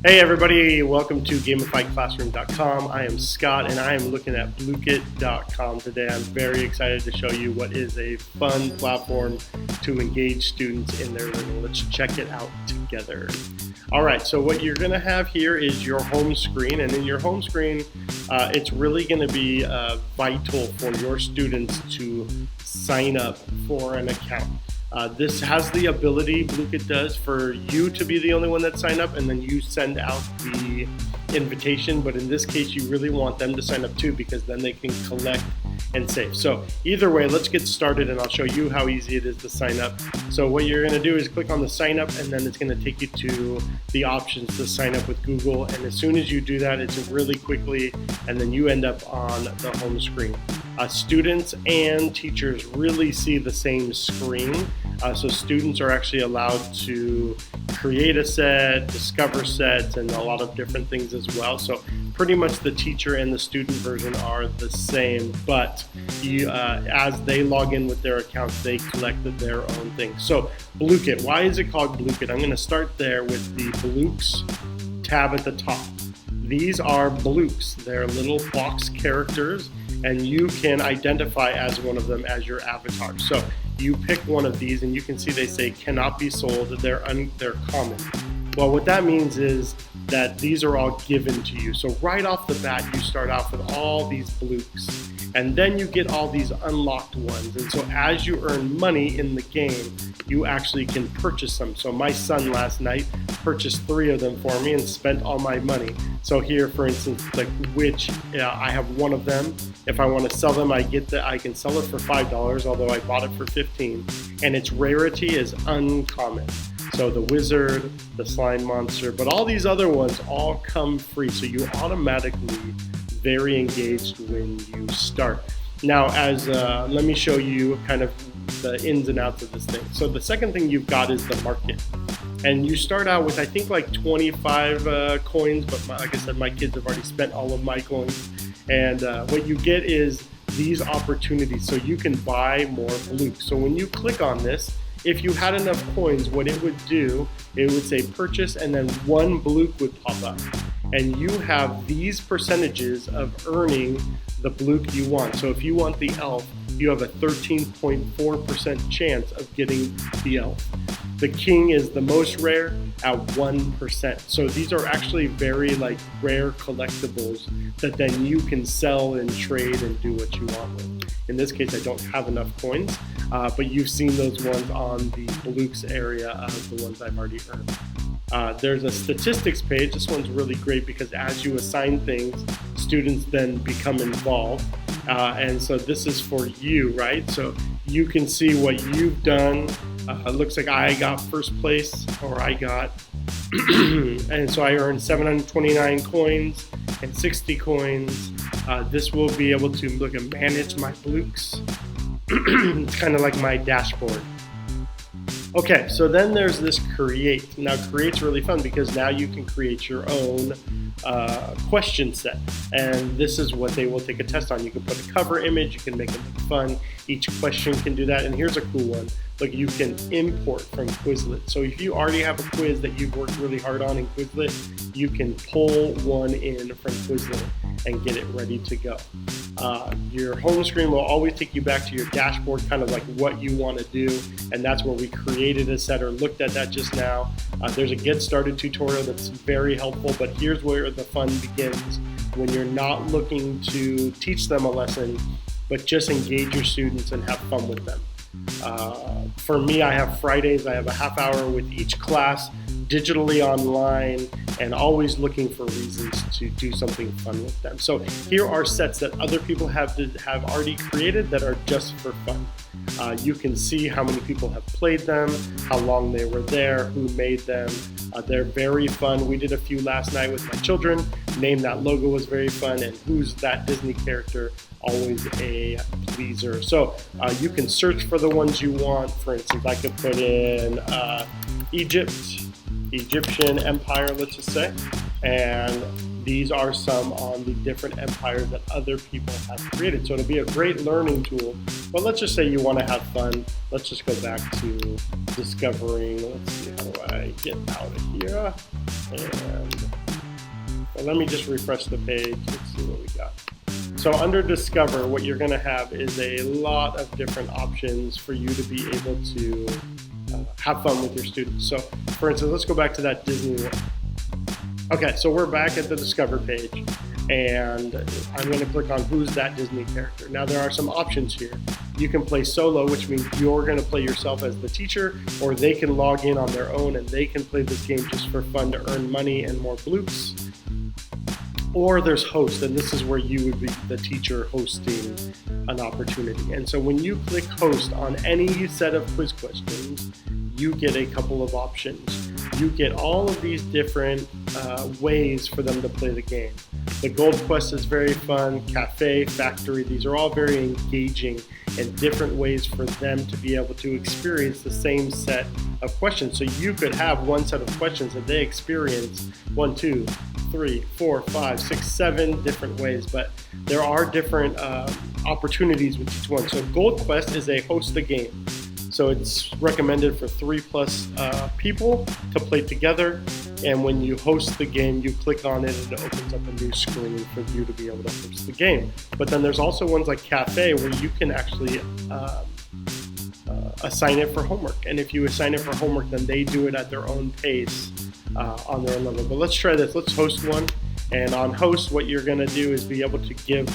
Hey everybody, welcome to GamifiedClassroom.com. I am Scott and I am looking at Bluekit.com today. I'm very excited to show you what is a fun platform to engage students in their learning. Let's check it out together. Alright, so what you're going to have here is your home screen, and in your home screen it's really going to be vital for your students to sign up for an account. This has the ability, Bluekit does, for you to be the only one that sign up and then you send out the invitation, but in this case you really want them to sign up too, because then they can collect and save. So either way, let's get started and I'll show you how easy it is to sign up. So what you're going to do is click on the sign up, and then it's going to take you to the options to sign up with Google, and as soon as you do that, it's really quickly, and then you end up on the home screen. Students and teachers really see the same screen. So students are actually allowed to create a set, discover sets, and a lot of different things as well. So pretty much the teacher and the student version are the same, but as they log in with their accounts, they collect their own things. So Bluekit, why is it called Bluekit? I'm going to start there with the Blooks tab at the top. These are Blooks. They're little box characters, and you can identify as one of them as your avatar. So you pick one of these, and you can see they say cannot be sold. They're common. Well, what that means is that these are all given to you. So right off the bat, you start off with all these Blooks, and then you get all these unlocked ones. And so as you earn money in the game, you actually can purchase them. So my son last night purchased 3 of them for me and spent all my money. So here, for instance, like I have one of them. If I want to sell them, I can sell it for $5, although I bought it for $15. And its rarity is uncommon. So the wizard, the slime monster, but all these other ones all come free. So you automatically very engaged when you start. Now, let me show you kind of the ins and outs of this thing. So the second thing you've got is the market. And you start out with, I think, like 25 coins, but like I said, my kids have already spent all of my coins. And what you get is these opportunities, so you can buy more Blooks. So when you click on this, if you had enough coins, what it would do, it would say purchase, and then 1 Blook would pop up. And you have these percentages of earning the Blook you want. So if you want the elf, you have a 13.4% chance of getting the elf. The king is the most rare at 1%. So these are actually very rare collectibles that then you can sell and trade and do what you want with. In this case, I don't have enough coins, but you've seen those ones on the Blooks area of the ones I've already earned. There's a statistics page. This one's really great because as you assign things, students then become involved. And so this is for you, right? So you can see what you've done. It looks like I got first place, or I got, and so I earned 729 coins and 60 coins. This will be able to look and manage my Blooks. It's kind of like my dashboard. Okay, so then there's this create. Now create's really fun because now you can create your own question set, and this is what they will take a test on. You can put a cover image, you can make it look fun. Each question can do that, and here's a cool one. Look, you can import from Quizlet. So if you already have a quiz that you've worked really hard on in Quizlet, you can pull one in from Quizlet and get it ready to go. Your home screen will always take you back to your dashboard, kind of like what you want to do, and that's where we created a set or looked at that just now. There's a get started tutorial that's very helpful, but here's where the fun begins. When you're not looking to teach them a lesson, but just engage your students and have fun with them. For me, I have Fridays, I have a half hour with each class, digitally online, and always looking for reasons to do something fun with them. So here are sets that other people have already created that are just for fun. You can see how many people have played them, how long they were there, who made them. They're very fun. We did a few last night with my children. Name that logo was very fun, and who's that Disney character, always a pleaser. So you can search for the ones you want. For instance, I could put in Egyptian Empire, let's just say, and these are some on the different empires that other people have created. So it'll be a great learning tool. But let's just say you want to have fun. Let's just go back to discovering. Let's see, how do I get out of here? And well, let me just refresh the page. Let's see what we got. So under Discover, what you're going to have is a lot of different options for you to be able to have fun with your students. So for instance, let's go back to that Disney one. Okay, so we're back at the Discover page, and I'm going to click on who's that Disney character. Now there are some options here. You can play solo, which means you're going to play yourself as the teacher, or they can log in on their own and they can play this game just for fun to earn money and more bloops. Or there's host, and this is where you would be the teacher hosting an opportunity. And so when you click host on any set of quiz questions, you get a couple of options. You get all of these different ways for them to play the game. The Gold Quest is very fun, Cafe, Factory, these are all very engaging and different ways for them to be able to experience the same set of questions. So you could have one set of questions that they experience 1, 2, 3, 4, 5, 6, 7 different ways, but there are different opportunities with each one. So Gold Quest is a host the game. So it's recommended for 3+ people to play together. And when you host the game, you click on it and it opens up a new screen for you to be able to host the game. But then there's also ones like Cafe where you can actually assign it for homework. And if you assign it for homework, then they do it at their own pace on their own level. But let's try this. Let's host one. And on host, what you're going to do is be able to give,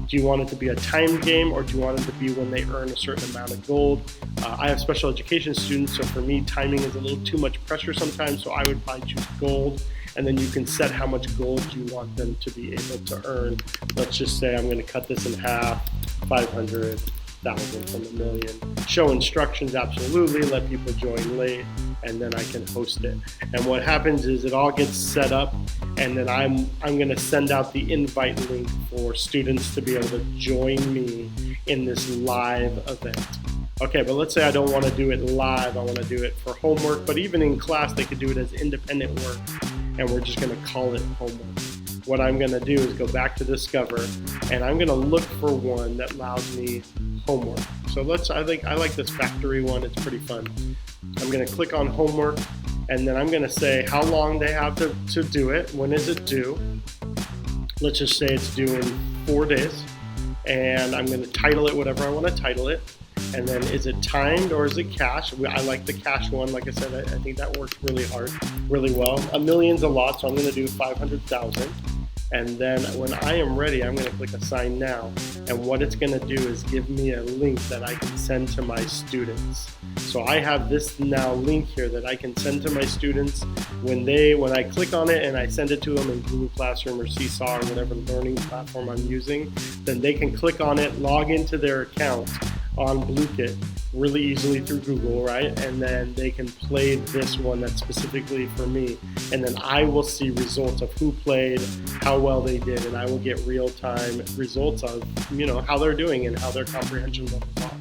do you want it to be a timed game, or do you want it to be when they earn a certain amount of gold? I have special education students, so for me, timing is a little too much pressure sometimes, so I would probably choose gold. And then you can set how much gold you want them to be able to earn. Let's just say I'm going to cut this in half, 500,000 from a million. Show instructions, absolutely. Let people join late, and then I can host it. And what happens is it all gets set up, and then I'm going to send out the invite link for students to be able to join me in this live event. Okay, but let's say I don't want to do it live. I want to do it for homework, but even in class, they could do it as independent work, and we're just going to call it homework. What I'm going to do is go back to Discover, and I'm going to look for one that allows me homework. So I like this Factory one. It's pretty fun. I'm going to click on homework, and then I'm going to say how long they have to do it. When is it due? Let's just say it's due in 4 days, and I'm going to title it whatever I want to title it. And then is it timed or is it cash? I like the cash one. Like I said, I think that works really well. $1 million's a lot, so I'm going to do 500,000. And then when I am ready, I'm going to click Assign Now. And what it's going to do is give me a link that I can send to my students. So I have this now link here that I can send to my students. When I click on it and I send it to them in Google Classroom or Seesaw or whatever learning platform I'm using, then they can click on it, log into their account on Bluekit really easily through Google, right? And then they can play this one that's specifically for me. And then I will see results of who played, how well they did, and I will get real-time results of, how they're doing and how their comprehension levels are.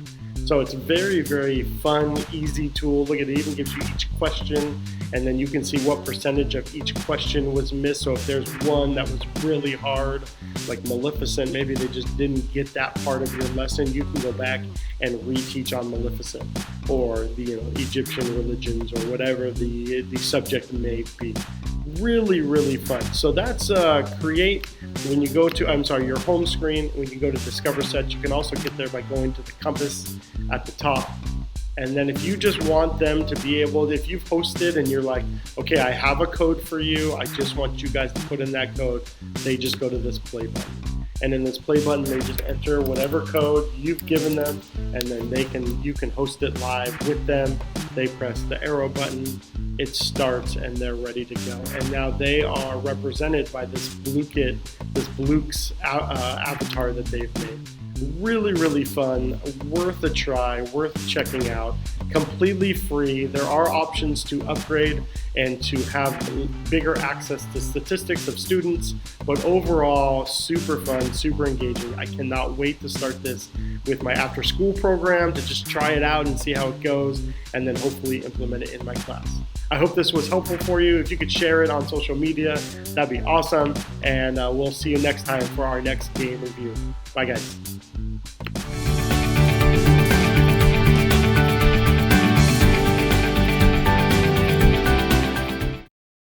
So it's a very, very fun, easy tool. Look at it, even gives you each question, and then you can see what percentage of each question was missed. So if there's one that was really hard, like Maleficent, maybe they just didn't get that part of your lesson, you can go back and reteach on Maleficent or the Egyptian religions or whatever the subject may be. Really, really fun. So that's create. When you go to, your home screen, when you go to Discover Sets, you can also get there by going to the compass at the top. And then if you just want them to be able, if you've hosted and you're like, okay, I have a code for you, I just want you guys to put in that code, they just go to this play button. And in this play button, they just enter whatever code you've given them, and then you can host it live with them. They press the arrow button, it starts, and they're ready to go. And now they are represented by this Bluekit, this Blukes avatar that they've made. Really, really fun, worth a try, worth checking out, completely free. There are options to upgrade and to have bigger access to statistics of students, but overall, super fun, super engaging. I cannot wait to start this with my after school program to just try it out and see how it goes, and then hopefully implement it in my class. I hope this was helpful for you. If you could share it on social media, that'd be awesome. And we'll see you next time for our next game review. Bye, guys.